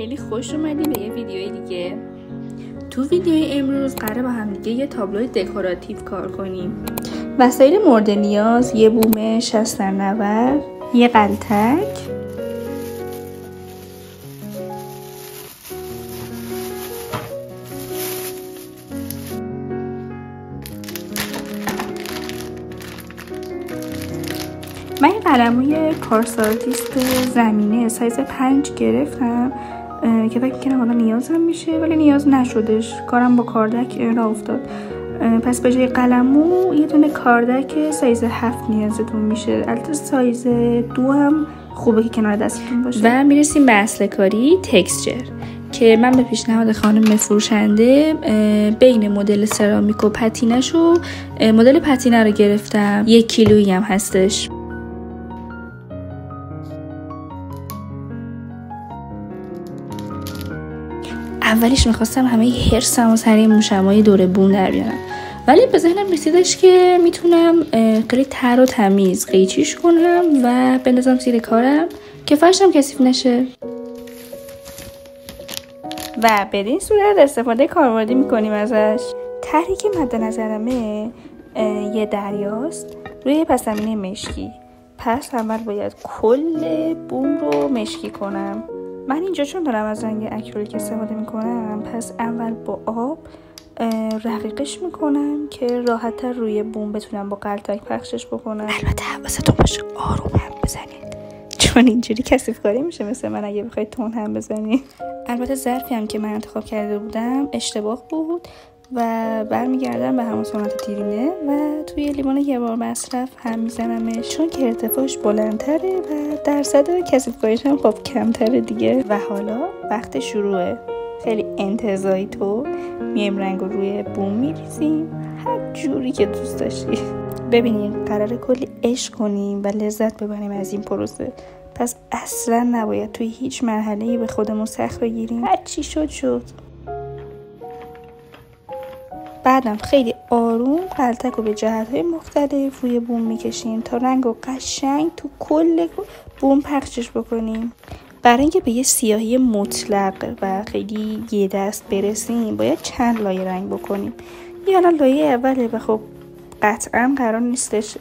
خیلی خوش اومدیم به یه ویدیوی دیگه. تو ویدیوی امروز قراره با هم دیگه یه تابلو دکوراتیو کار کنیم. وسایل مورد نیاز: یه بوم 60x90، یه قلتک، من این قلموی کارسارتیست زمینه سایز 5 گرفتم که فکر می‌کنم حالا نیازم میشه، ولی نیاز نشدش. کارم با کاردک راه افتاد. پس به جای قلمو یه دونه کاردک سایز 7 نیازتون میشه. البته سایز 2 هم خوبه که کنار دستتون باشه. و میرسیم به اصل کاری، تکسچر، که من به پیشنهاد خانم فروشنده بین مدل سرامیک و پتینه‌شو مدل پتینه رو گرفتم. 1 کیلویی هم هستش. اولیش میخواستم همه حرصم و سر موشمای دور بوم در بیارم، ولی به ذهنم رسیدش که میتونم خیلی تر و تمیز قیچیش کنم و بندازم زیر کارم که فرشم کثیف نشه. و بدین صورت استفاده کاربردی میکنیم ازش. طرحی که مد نظرمه یه دریاست روی پس زمینه مشکی. پس اول باید کل بوم رو مشکی کنم. من اینجا چون دارم از رنگ اکریلیک استفاده میکنم، پس اول با آب رقیقش میکنم که راحت تر روی بوم بتونم با قلتک پخشش بکنم. البته حواستون باشه آروم هم بزنید، چون اینجوری کثیف کاری میشه مثل من اگه بخواید تون هم بزنید. البته ظرفی هم که من انتخاب کرده بودم اشتباه بود و برمیگردم به همون سنت دیرینه و توی لیوان یه بار مصرف هم میزنمش، چون که ارتفاعش بلندتره و درصد کثیف کاریش هم خب کمتره دیگه. و حالا وقت شروعه. خیلی انتزاعی تو میایم رنگو روی بوم میریزیم هر جوری که دوست داشتی. ببینید قراره کلی عشق کنیم و لذت ببریم از این پروسه. پس اصلا نباید توی هیچ مرحله‌ای به خودمون سخت بگیریم. هر چی شد. بعدم خیلی آروم قلتک رو به جهت‌های مختلف روی بوم میکشیم تا رنگ رو قشنگ تو کل بوم پخشش بکنیم. برای اینکه به یه سیاهی مطلق و خیلی یه دست برسیم باید چند لایه رنگ بکنیم. یه الان لایه اوله و خب قطعا قرار نیستش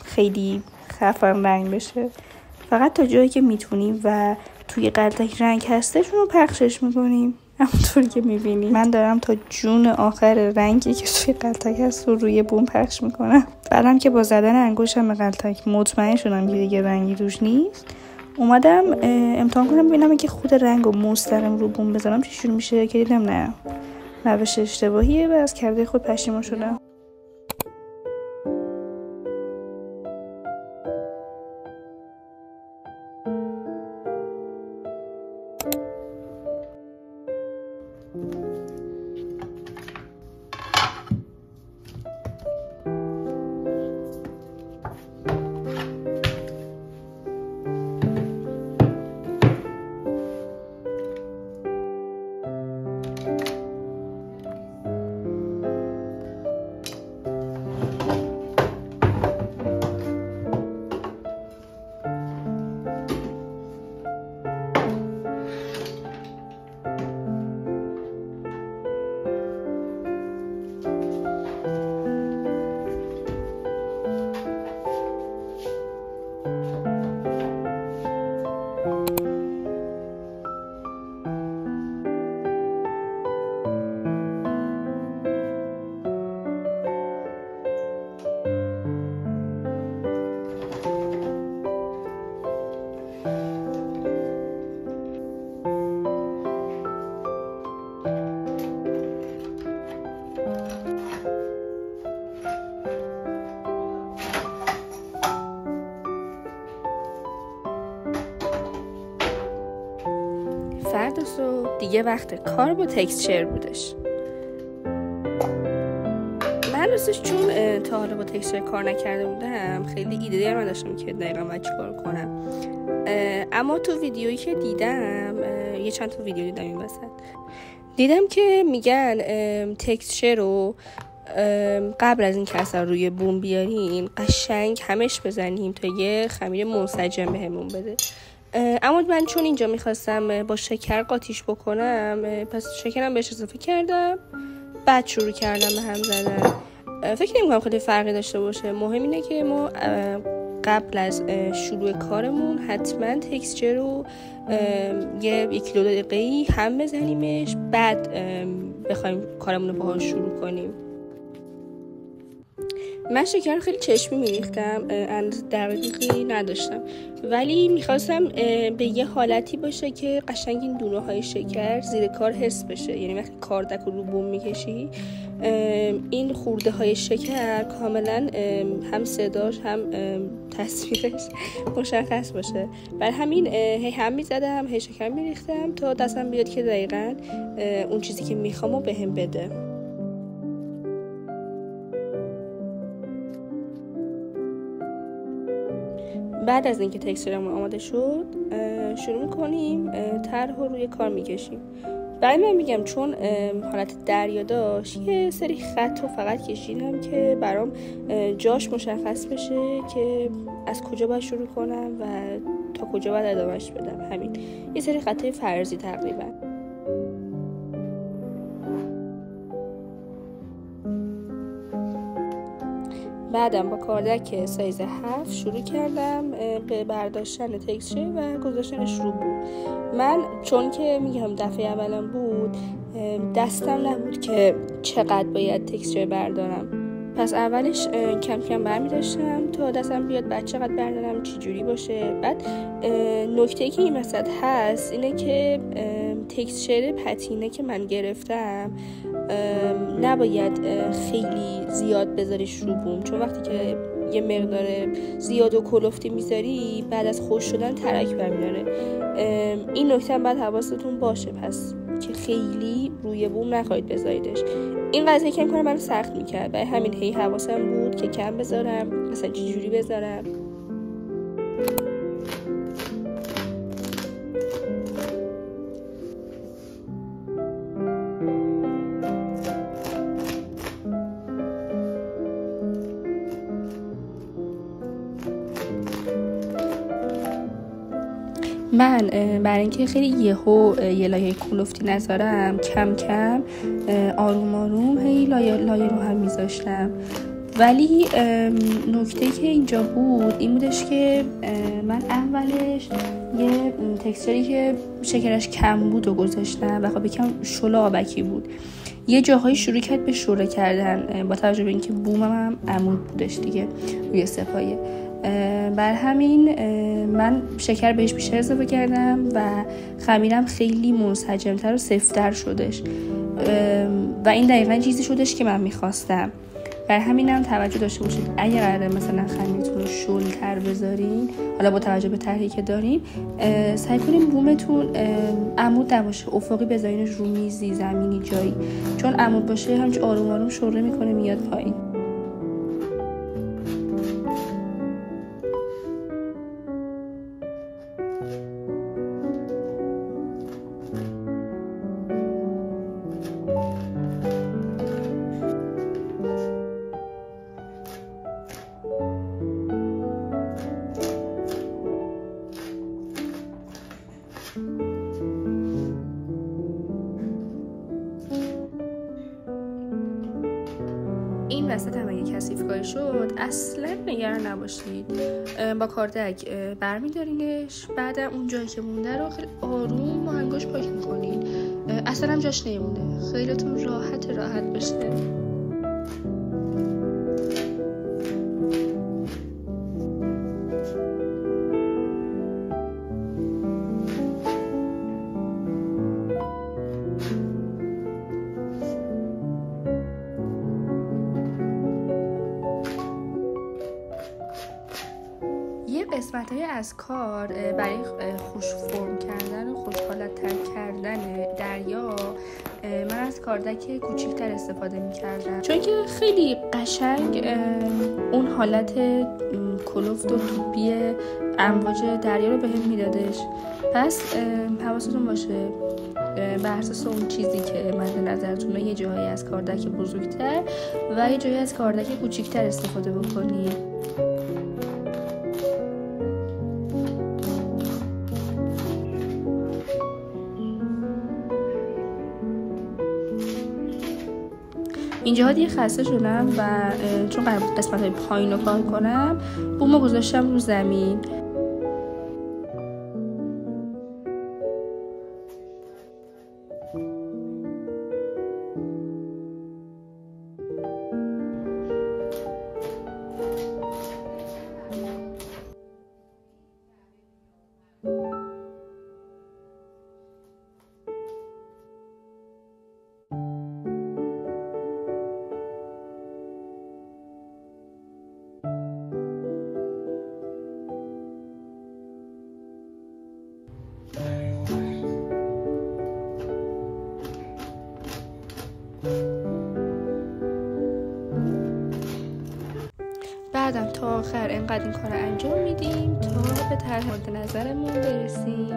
خیلی خفن رنگ بشه. فقط تا جایی که میتونیم و توی قلتک رنگ هستش رو پخشش میکنیم. همونطوری که میبینی من دارم تا جون آخر رنگی که توی قلتک هست رو روی بوم پخش میکنم. بعدم که با زدن انگشتم به قلتک مطمئن شدم که دیگه رنگی روش نیست، اومدم امتحان کنم ببینم که خود رنگ رو مستقیم رو بوم بذارم چجوری میشه، که دیدم نه، روش اشتباهیه و از کرده خود پشیمون شدم. فردا صبح دیگه وقت کار با تکسچر بودش. من راستش چون تا حالا با تکسچر کار نکرده بودم خیلی ایده نداشتم که دقیقا باید چی کار کنم. اما تو ویدیویی که دیدم، یه چند تا ویدیو دیدم این وسط، دیدم که میگن تکسچر رو قبل از این که اصلا روی بوم بیاریم قشنگ همش بزنیم تا یه خمیر منسجم بهمون بده. اما من چون اینجا میخواستم با شکر قاطیش بکنم، پس شکرم بهش اضافه کردم، بعد شروع کردم به هم زدن. فکر نمی‌کنم خیلی فرقی داشته باشه. مهم اینه که ما قبل از شروع کارمون حتما تکسچر رو یک دو دقیقه‌ای هم بزنیمش، بعد بخوایم کارمون رو باهاش شروع کنیم. من شکر خیلی چشمی میریختم، اندازه دقیقی نداشتم، ولی میخواستم به یه حالتی باشه که قشنگ این دونه های شکر زیر کار حس بشه. یعنی وقتی کاردک رو بوم میکشی، این خورده های شکر کاملا هم صداش هم تصویرش مشخص باشه. برای همین هی هم میزدم، هی شکر میریختم تا دستم بیاد که دقیقاً اون چیزی که میخوام رو بهم بده. بعد از اینکه تکسچرمون آماده شد، شروع میکنیم طرح رو روی کار میکشیم. برای من میگم چون حالت دریا داشت، یه سری خط رو فقط کشیدم که برام جاش مشخص بشه که از کجا باید شروع کنم و تا کجا باید ادامهش بدم. همین یه سری خطای فرضی تقریبا. بعدم با کاردک سایز 7 شروع کردم به برداشتن تکسچر و گذاشتنش رو بوم. من چون که میگم دفعه اولم بود، دستم نبود که چقدر باید تکسچر بردارم. پس اولش کم کم برمی داشتم تا دستم بیاد بعد چقدر بردارم، چی جوری باشه. بعد نکته‌ای که این وسط هست اینه که تکسچر پتینه که من گرفتم نباید خیلی زیاد بذاریش رو بوم، چون وقتی که یه مقدار زیاد و کلفتی میذاری بعد از خوش شدن ترک برمیداره. این نکته هم باید حواستون باشه، پس که خیلی روی بوم نخواهید بذاریدش. این قضیه کم کنم منو سخت میکرد، برای همین هی حواسم بود که کم بذارم، مثلا چه جوری بذارم. من برای اینکه خیلی یه لایه کلفتی نذارم، کم کم آروم آروم هی لایه رو هم میذاشتم. ولی نکته که اینجا بود این بودش که من اولش یه تکسچری که شکرش کم بود و گذاشتم و خب یکم شل آبکی بود. یه جاهایی شروع کرد به شوره کردن با توجه به اینکه بومم هم عمود بودش دیگه روی سپایه. بر همین من شکر بهش بیشتر اضافه کردم و خمیرم خیلی منسجمتر و سفت‌تر شدش و این دقیقاً چیزی شدش که من میخواستم. بر همینم توجه داشته باشید اگه قراره مثلا خمیرتون رو شل‌تر بذارین، حالا با توجه به طرحی که دارین، سعی کنین بومتون عمود نباشه، افقی بذارینش رو میزی، زمینی، جایی، چون عمود باشه همچون آروم آروم شوره میکنه میاد پایین. این وسط هم اگه کثیفکاری شد اصلا نگران نباشید، با کاردک برمیدارینش، بعدم اون جایی که مونده رو خیلی آروم با انگشت پاک میکنین، اصلا هم جاش نمونده، خیلیتون راحت بشه. قسمت‌های از کار برای خوش فرم کردن و خوش حالت‌تر کردن دریا من از کاردک کوچیک‌تر استفاده می‌کردم، چون که خیلی قشنگ اون حالت کلفت و توپی امواج دریا رو بهم میدادش. پس حواستون باشه بر اساس اون چیزی که مد نظرتونه یه جایی از کاردک بزرگتر و یه جایی از کاردک کوچیک‌تر استفاده بکنید. اینجاها دیگه خسته شدم و چون قرار بود قسمت‌های پایین رو کار کنم بومو گذاشتم رو زمین. بعدم تا آخر انقدر این کار انجام میدیم تا به طرح مورد نظرمون برسیم.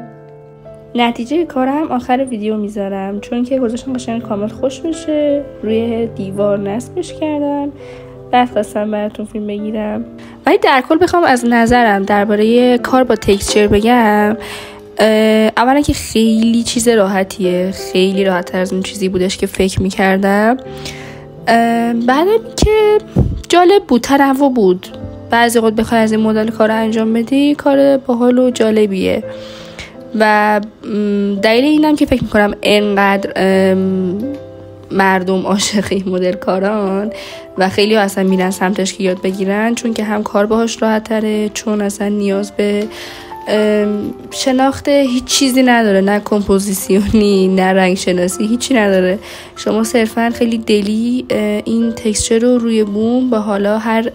نتیجه کارم آخر ویدیو میذارم چون که گذاشتم قشنگ کامل خوش بشه. روی دیوار نصبش کردم، بعد خواستم براتون فیلم بگیرم. ولی در کل بخوام از نظرم درباره کار با تکسچر بگم، اولا که خیلی چیز راحتیه، خیلی راحت‌تر از اون چیزی بودش که فکر میکردم. بعدم که جالب بود، تنوع بود. بعضی وقت بخوای از این مدل کار انجام بدی کار باحال و جالبیه و دلیل اینم که فکر میکنم انقدر مردم عاشق این مدل کاران و خیلی ها اصلا میرن سمتش که یاد بگیرن، چون که هم کار باهاش راحت تره، چون اصلا نیاز به شناخت هیچ چیزی نداره، نه کمپوزیسیونی نه رنگ شناسی، هیچی نداره. شما صرفا خیلی دلی این تکسچر رو روی بوم با حالا هر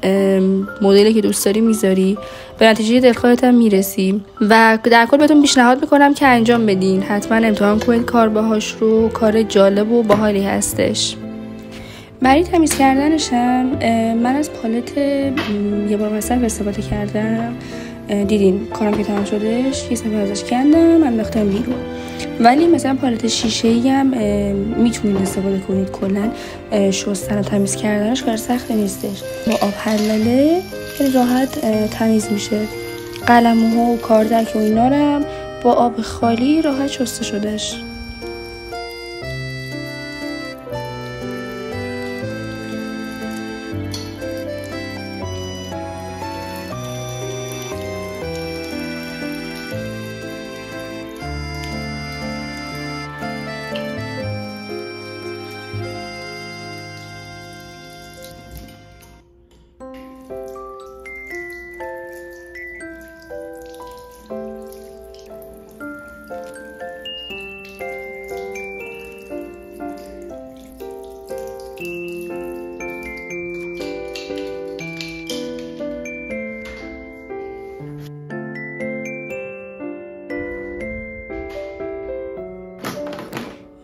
مدلی که دوست داری میذاری، به نتیجه دلخواهت هم میرسی و در کل بهتون پیشنهاد میکنم که انجام بدین. حتما امتحان کنید کار باهاش رو، کار جالب و باحالی هستش. برای تمیز کردنشم من از پالت یه بار مصرف استفاده کردم. دیدین کارم که تمام شدش یه سفر ازش کندم انداختم بیرون. ولی مثلا پالت شیشه‌ای هم میتونید استفاده کنید. کلا شستن و تمیز کردنش کار سخت نیستش. با آب حلاله خیلی راحت تمیز میشه. قلموها و کاردک و اینا رو با آب خالی راحت شسته شدش.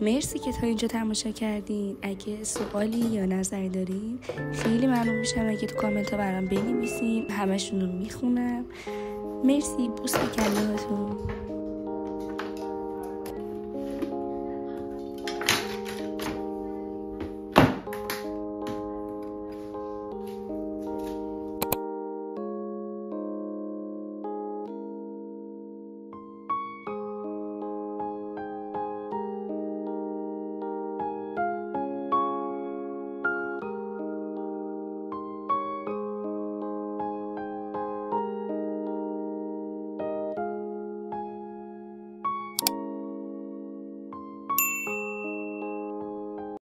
مرسی که تا اینجا تماشا کردین. اگه سوالی یا نظری دارین خیلی ممنون میشم اگه تو کامنت ها برام بنویسین، همشون رو میخونم. مرسی، بوس به کلهاتون.